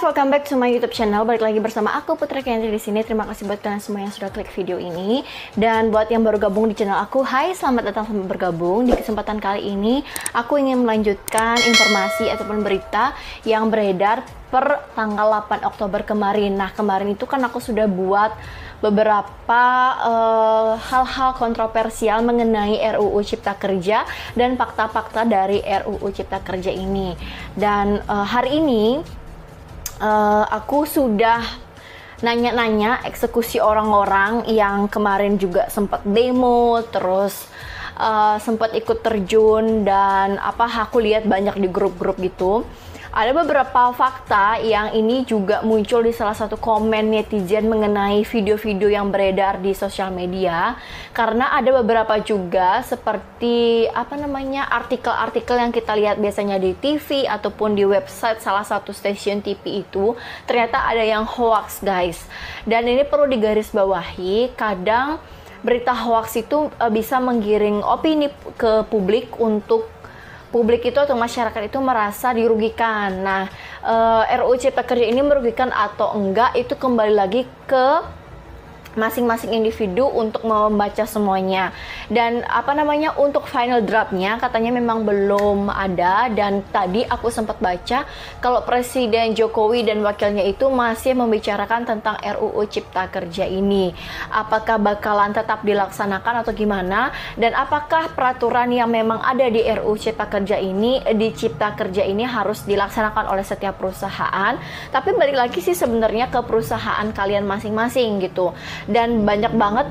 guys, welcome back to my YouTube channel. Balik lagi bersama aku Putri Kendri di sini. Terima kasih buat kalian semua yang sudah klik video ini. Dan buat yang baru gabung di channel aku, hai, selamat datang, selamat bergabung. Di kesempatan kali ini, aku ingin melanjutkan informasi ataupun berita yang beredar per tanggal 8 Oktober kemarin. Nah, kemarin itu kan aku sudah buat beberapa hal-hal kontroversial mengenai RUU Cipta Kerja dan fakta-fakta dari RUU Cipta Kerja ini. Dan hari ini aku sudah nanya-nanya eksekusi orang-orang yang kemarin juga sempat demo, terus sempat ikut terjun, dan aku lihat banyak di grup-grup gitu. Ada beberapa fakta yang ini juga muncul di salah satu komen netizen mengenai video-video yang beredar di sosial media. Karena ada beberapa juga seperti artikel-artikel yang kita lihat biasanya di TV ataupun di website salah satu stasiun TV itu ternyata ada yang hoax, guys. Dan ini perlu digarisbawahi, kadang berita hoax itu bisa menggiring opini ke publik untuk publik itu atau masyarakat itu merasa dirugikan. Nah, RUU Cipta Kerja ini merugikan atau enggak itu kembali lagi ke masing-masing individu untuk membaca semuanya. Dan untuk final draftnya katanya memang belum ada, dan tadi aku sempat baca kalau Presiden Jokowi dan wakilnya itu masih membicarakan tentang RUU Cipta Kerja ini. Apakah bakalan tetap dilaksanakan atau gimana, dan apakah peraturan yang memang ada di RUU Cipta Kerja ini, di Cipta Kerja ini harus dilaksanakan oleh setiap perusahaan. Tapi balik lagi sih sebenarnya ke perusahaan kalian masing-masing gitu. Dan banyak banget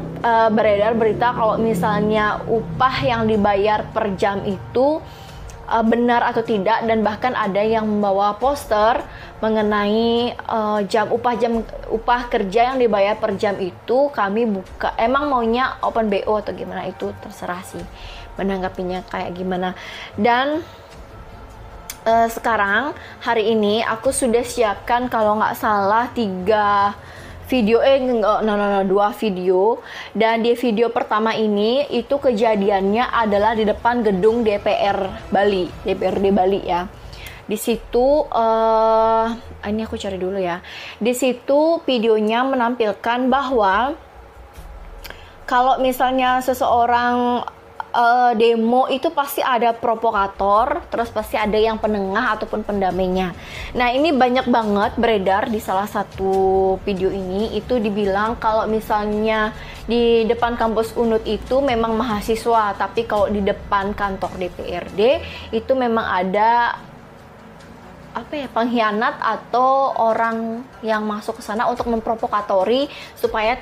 beredar berita kalau misalnya upah yang dibayar per jam itu benar atau tidak, dan bahkan ada yang membawa poster mengenai upah kerja yang dibayar per jam itu kami buka, emang maunya open BO atau gimana, itu terserah sih menanggapinya kayak gimana. Dan sekarang hari ini aku sudah siapkan kalau nggak salah 2 video. Dan di video pertama ini itu kejadiannya adalah di depan gedung DPRD Bali ya. Di situ ini aku cari dulu ya. Di situ videonya menampilkan bahwa kalau misalnya seseorang demo itu pasti ada provokator, terus pasti ada yang penengah ataupun pendamainya. Nah, ini banyak banget beredar di salah satu video ini, itu dibilang kalau misalnya di depan kampus UNUD itu memang mahasiswa, tapi kalau di depan kantor DPRD itu memang ada pengkhianat atau orang yang masuk ke sana untuk memprovokatori supaya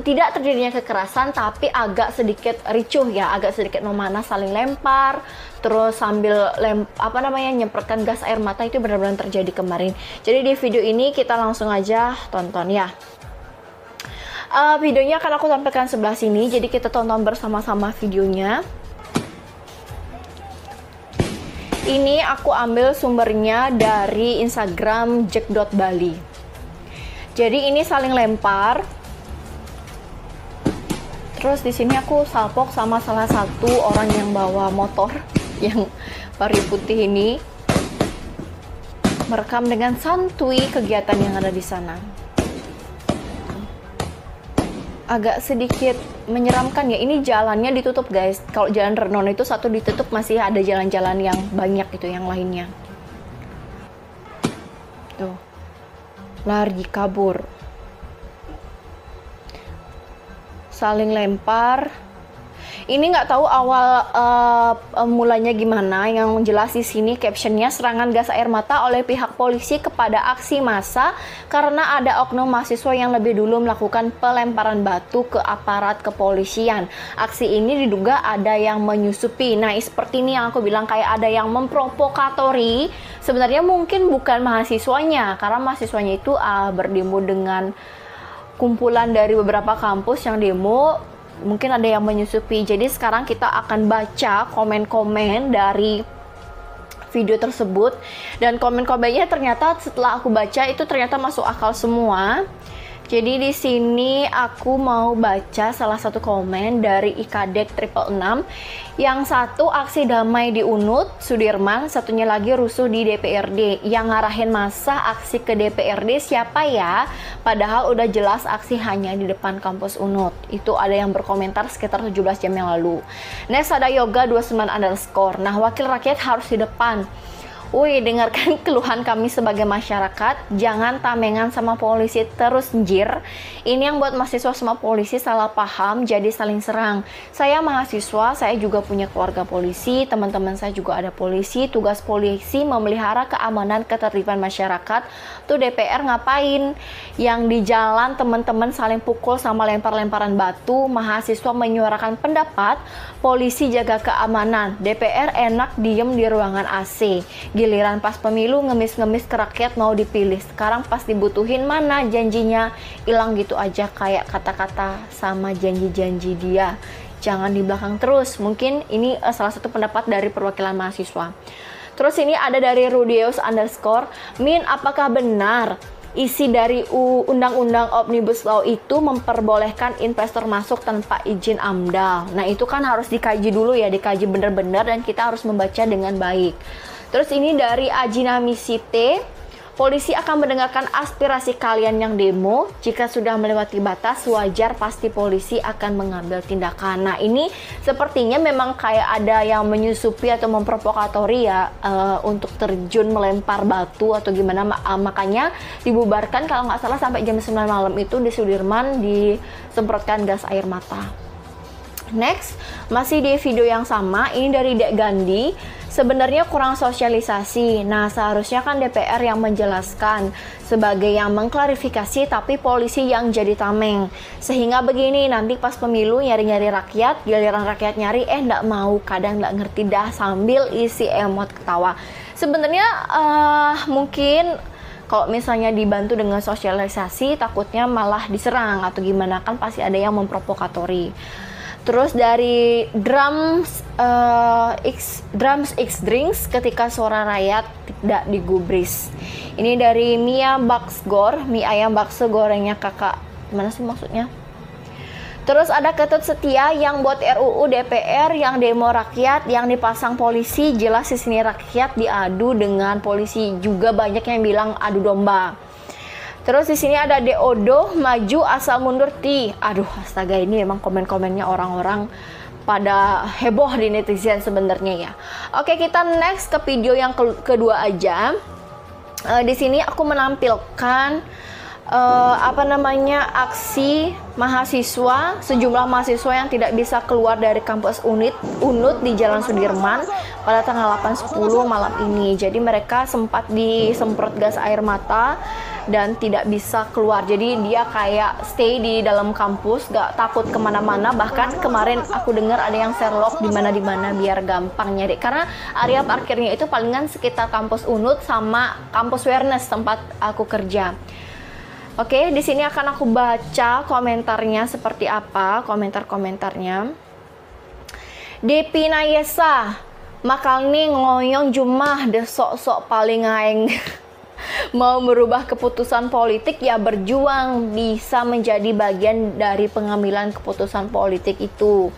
tidak terjadinya kekerasan, tapi agak sedikit ricuh ya, agak sedikit memanas, saling lempar, terus sambil nyemprotkan gas air mata. Itu benar-benar terjadi kemarin. Jadi di video ini kita langsung aja tonton ya. Videonya akan aku tampilkan sebelah sini, jadi kita tonton bersama-sama videonya. Ini aku ambil sumbernya dari Instagram jack.bali. Jadi ini saling lempar. Terus di sini aku salpok sama salah satu orang yang bawa motor yang pari putih ini, merekam dengan santuy kegiatan yang ada di sana. Agak sedikit menyeramkan ya. Ini jalannya ditutup, guys. Kalau jalan Renon itu satu ditutup, masih ada jalan-jalan yang banyak itu yang lainnya. Tuh, lari kabur, saling lempar. Ini nggak tahu awal mulanya gimana. Yang jelas di sini captionnya, serangan gas air mata oleh pihak polisi kepada aksi massa karena ada oknum mahasiswa yang lebih dulu melakukan pelemparan batu ke aparat kepolisian. Aksi ini diduga ada yang menyusupi. Nah, seperti ini yang aku bilang, kayak ada yang memprovokatori. Sebenarnya mungkin bukan mahasiswanya, karena mahasiswanya itu berdemo dengan kumpulan dari beberapa kampus yang demo. Mungkin ada yang menyusupi. Jadi sekarang kita akan baca komen-komen dari video tersebut, dan komen-komennya ternyata setelah aku baca itu ternyata masuk akal semua. Jadi di sini aku mau baca salah satu komen dari IKDEK 666. Yang satu aksi damai di UNUD, Sudirman, satunya lagi rusuh di DPRD. Yang ngarahin masa aksi ke DPRD siapa ya? Padahal udah jelas aksi hanya di depan kampus UNUD. Itu ada yang berkomentar sekitar 17 jam yang lalu. Next ada Yoga 29_. Nah, wakil rakyat harus di depan. Wih, dengarkan keluhan kami sebagai masyarakat, jangan tamengan sama polisi terus njir. Ini yang buat mahasiswa sama polisi salah paham, jadi saling serang. Saya mahasiswa, saya juga punya keluarga polisi, teman-teman saya juga ada polisi. Tugas polisi memelihara keamanan ketertiban masyarakat. Tuh DPR ngapain? Yang di jalan teman-teman saling pukul sama lempar-lemparan batu, mahasiswa menyuarakan pendapat, polisi jaga keamanan. DPR enak diem di ruangan AC. Giliran pas pemilu ngemis-ngemis ke rakyat mau dipilih. Sekarang pas dibutuhin mana janjinya? Hilang gitu aja kayak kata-kata sama janji-janji dia. Jangan di belakang terus. Mungkin ini salah satu pendapat dari perwakilan mahasiswa. Terus ini ada dari Rudius_. Min, apakah benar isi dari Undang-Undang Omnibus Law itu memperbolehkan investor masuk tanpa izin AMDAL? Nah, itu kan harus dikaji dulu ya, dikaji benar-benar dan kita harus membaca dengan baik. Terus ini dari Ajinami Site, polisi akan mendengarkan aspirasi kalian yang demo. Jika sudah melewati batas, wajar pasti polisi akan mengambil tindakan. Nah, ini sepertinya memang kayak ada yang menyusupi atau memprovokatori ya, untuk terjun melempar batu atau gimana. Makanya dibubarkan kalau nggak salah sampai jam 9 malam itu di Sudirman disemprotkan gas air mata. Next, masih di video yang sama, ini dari Dek Gandhi. Sebenarnya kurang sosialisasi. Nah, seharusnya kan DPR yang menjelaskan sebagai yang mengklarifikasi, tapi polisi yang jadi tameng. Sehingga begini, nanti pas pemilu nyari-nyari rakyat, giliran rakyat nyari, nggak mau, kadang nggak ngerti dah, sambil isi emot ketawa. Sebenarnya mungkin kalau misalnya dibantu dengan sosialisasi, takutnya malah diserang atau gimana, kan pasti ada yang memprovokatori. Terus dari Drums X Drinks, ketika suara rakyat tidak digubris. Ini dari Mia Baksgor, mie ayam bakso gorengnya kakak. Mana sih maksudnya? Terus ada Ketut Setia yang buat RUU DPR yang demo rakyat yang dipasang polisi. Jelas di sini rakyat diadu dengan polisi, juga banyak yang bilang adu domba. Terus di sini ada Deodo, maju asal mundur ti. Aduh, astaga, ini memang komen-komennya orang-orang pada heboh di netizen sebenarnya ya. Oke, kita next ke video yang kedua aja. Di sini aku menampilkan aksi mahasiswa, sejumlah mahasiswa yang tidak bisa keluar dari kampus UNUD di Jalan Sudirman pada tanggal 8/10 malam ini. Jadi mereka sempat disemprot gas air mata dan tidak bisa keluar. Jadi dia kayak stay di dalam kampus, gak takut kemana-mana. Bahkan kemarin aku dengar ada yang Sherlock di mana biar gampang nyari. Karena area parkirnya itu palingan sekitar kampus UNUD sama kampus Awareness tempat aku kerja. Oke, di sini akan aku baca komentarnya seperti apa, komentar-komentarnya. Depi Nayesa, makal nih ngoyong jumah de sok-sok paling aeng. Mau merubah keputusan politik ya berjuang, bisa menjadi bagian dari pengambilan keputusan politik itu.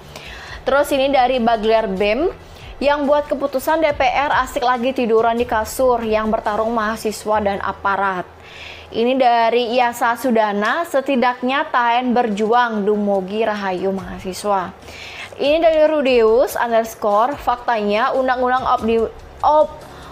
Terus ini dari Bagler BEM, yang buat keputusan DPR asik lagi tiduran di kasur, yang bertarung mahasiswa dan aparat. Ini dari Iasa Sudana, setidaknya taen berjuang, dumugi rahayu mahasiswa. Ini dari Rudius_, faktanya undang-undang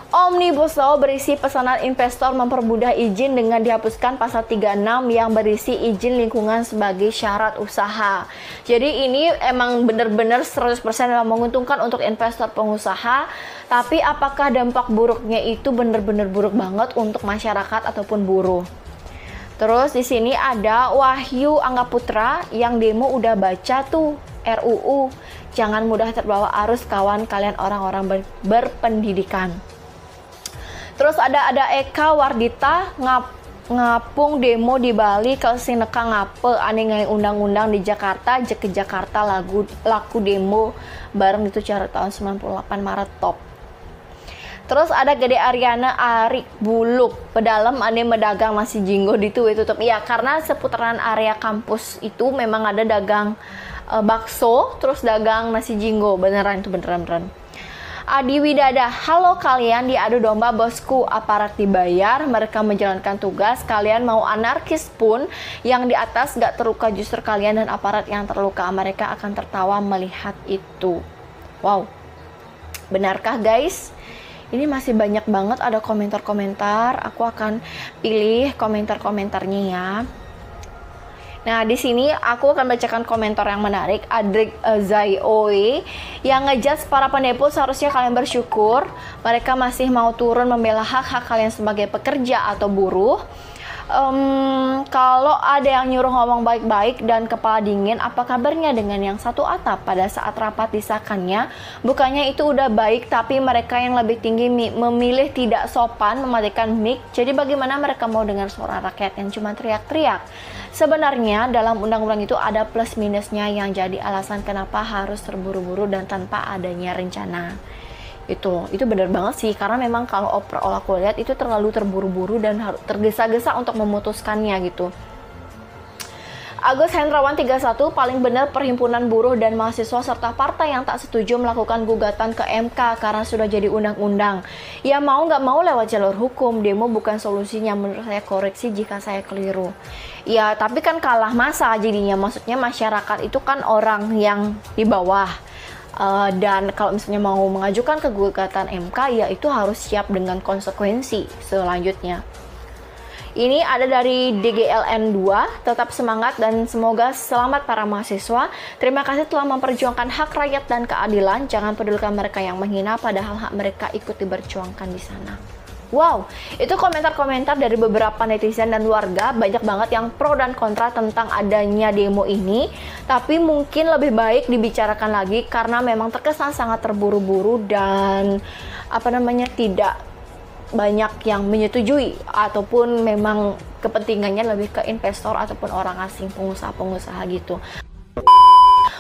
Omnibus Law berisi pesanan investor mempermudah izin dengan dihapuskan pasal 36 yang berisi izin lingkungan sebagai syarat usaha. Jadi ini emang benar-benar 100% memang menguntungkan untuk investor pengusaha, tapi apakah dampak buruknya itu benar-benar buruk banget untuk masyarakat ataupun buruh? Terus di sini ada Wahyu Angga Putra yang demo udah baca tuh RUU. Jangan mudah terbawa arus kawan kalian orang-orang berpendidikan. Terus ada Eka Wardita ngapung demo di Bali ke sineka ngape ane ngai undang-undang di Jakarta ke Jakarta laku demo bareng itu cara tahun 98 Maret top. Terus ada Gede Ariana Arik Buluk pedalem ane medagang nasi jinggo di tutup. Iya, karena seputaran area kampus itu memang ada dagang bakso, terus dagang nasi jinggo. Beneran itu beneran. Adi Widada, halo kalian diadu domba bosku, aparat dibayar, mereka menjalankan tugas, kalian mau anarkis pun yang di atas gak terluka, justru kalian dan aparat yang terluka, mereka akan tertawa melihat itu. Wow, benarkah guys? Ini masih banyak banget ada komentar-komentar. Aku akan pilih komentar-komentarnya ya. Nah, di sini aku akan bacakan komentar yang menarik. Adrik Zaioe yang ngejudge para pendemo, seharusnya kalian bersyukur mereka masih mau turun membela hak-hak kalian sebagai pekerja atau buruh. Kalau ada yang nyuruh ngomong baik-baik dan kepala dingin, apa kabarnya dengan yang satu atap? Pada saat rapat disahkannya, bukannya itu udah baik, tapi mereka yang lebih tinggi memilih tidak sopan, mematikan mic. Jadi bagaimana mereka mau dengar suara rakyat yang cuma teriak-teriak? Sebenarnya dalam undang-undang itu ada plus minusnya yang jadi alasan kenapa harus terburu-buru dan tanpa adanya rencana. Itu benar banget sih, karena memang kalau overall aku lihat itu terlalu terburu-buru dan harus tergesa-gesa untuk memutuskannya gitu. Agus Hendrawan 31, paling benar perhimpunan buruh dan mahasiswa serta partai yang tak setuju melakukan gugatan ke MK karena sudah jadi undang-undang. Ya mau nggak mau lewat jalur hukum, demo bukan solusinya, menurut saya, koreksi jika saya keliru. Ya tapi kan kalah masa jadinya, maksudnya masyarakat itu kan orang yang di bawah. Dan kalau misalnya mau mengajukan ke gugatan MK, ya itu harus siap dengan konsekuensi selanjutnya. Ini ada dari DGLN 2, tetap semangat dan semoga selamat para mahasiswa. Terima kasih telah memperjuangkan hak rakyat dan keadilan. Jangan pedulikan mereka yang menghina, padahal hak mereka ikut diperjuangkan di sana. Wow, itu komentar-komentar dari beberapa netizen dan warga, banyak banget yang pro dan kontra tentang adanya demo ini. Tapi mungkin lebih baik dibicarakan lagi karena memang terkesan sangat terburu-buru dan tidak banyak yang menyetujui, ataupun memang kepentingannya lebih ke investor ataupun orang asing, pengusaha-pengusaha gitu.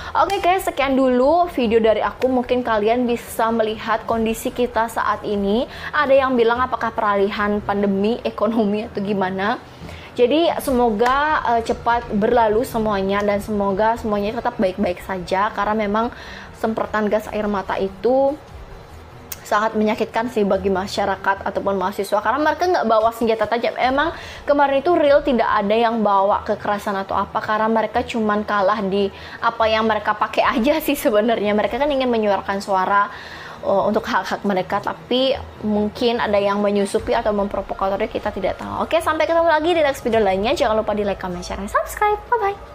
Oke guys, sekian dulu video dari aku. Mungkin kalian bisa melihat kondisi kita saat ini. Ada yang bilang apakah peralihan pandemi, ekonomi atau gimana. Jadi semoga cepat berlalu semuanya dan semoga semuanya tetap baik-baik saja, karena memang semprotan gas air mata itu sangat menyakitkan sih bagi masyarakat ataupun mahasiswa, karena mereka nggak bawa senjata tajam. Emang kemarin itu real tidak ada yang bawa kekerasan atau apa, karena mereka cuman kalah di apa yang mereka pakai aja sih sebenarnya. Mereka kan ingin menyuarakan suara untuk hak-hak mereka, tapi mungkin ada yang menyusupi atau memprovokatornya, kita tidak tahu. Oke, sampai ketemu lagi di next video lainnya. Jangan lupa di like, comment, share, dan subscribe. Bye-bye.